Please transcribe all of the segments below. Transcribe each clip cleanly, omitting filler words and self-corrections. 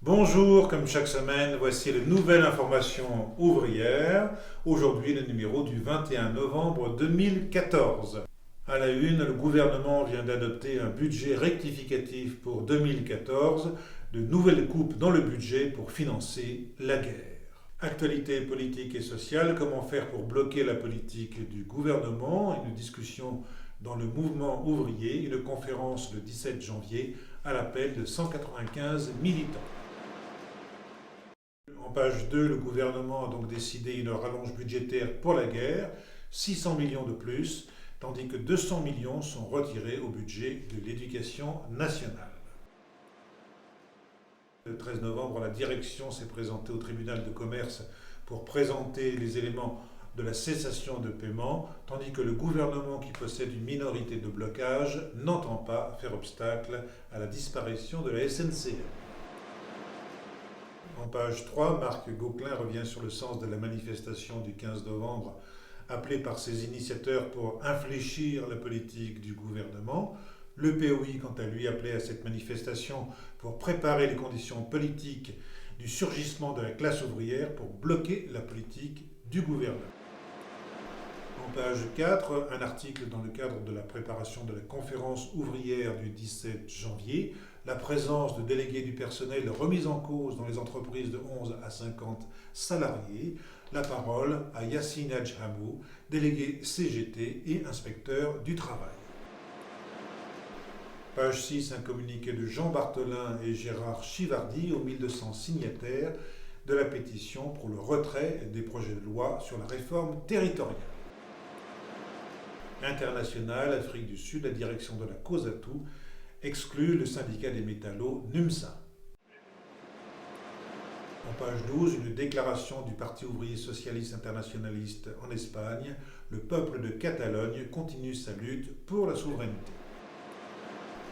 Bonjour, comme chaque semaine, voici la nouvelle information ouvrière. Aujourd'hui, le numéro du 21 novembre 2014. À la une, le gouvernement vient d'adopter un budget rectificatif pour 2014, de nouvelles coupes dans le budget pour financer la guerre. Actualité politique et sociale, comment faire pour bloquer la politique du gouvernement? Une discussion dans le mouvement ouvrier, une conférence le 17 janvier à l'appel de 195 militants. En page 2, le gouvernement a donc décidé une rallonge budgétaire pour la guerre, 600 millions de plus, tandis que 200 millions sont retirés au budget de l'éducation nationale. Le 13 novembre, la direction s'est présentée au tribunal de commerce pour présenter les éléments de la cessation de paiement, tandis que le gouvernement, qui possède une minorité de blocage, n'entend pas faire obstacle à la disparition de la SNCF. En page 3, Marc Gauquelin revient sur le sens de la manifestation du 15 novembre, appelée par ses initiateurs pour infléchir la politique du gouvernement. Le POI, quant à lui, appelait à cette manifestation pour préparer les conditions politiques du surgissement de la classe ouvrière pour bloquer la politique du gouvernement. En page 4, un article dans le cadre de la préparation de la conférence ouvrière du 17 janvier, la présence de délégués du personnel remise en cause dans les entreprises de 11 à 50 salariés, la parole à Yassine Hadjhamou, délégué CGT et inspecteur du travail. Page 6, un communiqué de Jean Barthelin et Gérard Chivardi aux 1200 signataires de la pétition pour le retrait des projets de loi sur la réforme territoriale. International, Afrique du Sud, la direction de la COSATU exclut le syndicat des métallos NUMSA. En page 12, une déclaration du Parti ouvrier socialiste internationaliste en Espagne. Le peuple de Catalogne continue sa lutte pour la souveraineté.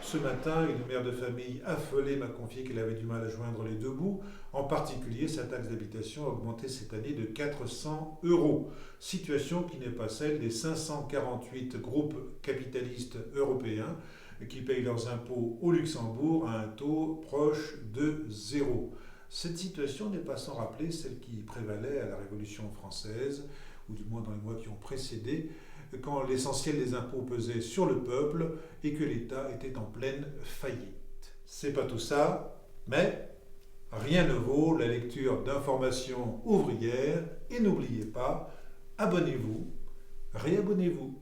Ce matin, une mère de famille affolée m'a confié qu'elle avait du mal à joindre les deux bouts. En particulier, sa taxe d'habitation a augmenté cette année de 400 €. Situation qui n'est pas celle des 548 groupes capitalistes européens qui payent leurs impôts au Luxembourg à un taux proche de 0. Cette situation n'est pas sans rappeler celle qui prévalait à la Révolution française, ou du moins dans les mois qui ont précédé, quand l'essentiel des impôts pesait sur le peuple et que l'État était en pleine faillite. C'est pas tout ça, mais rien ne vaut la lecture d'informations ouvrières et n'oubliez pas, abonnez-vous, réabonnez-vous.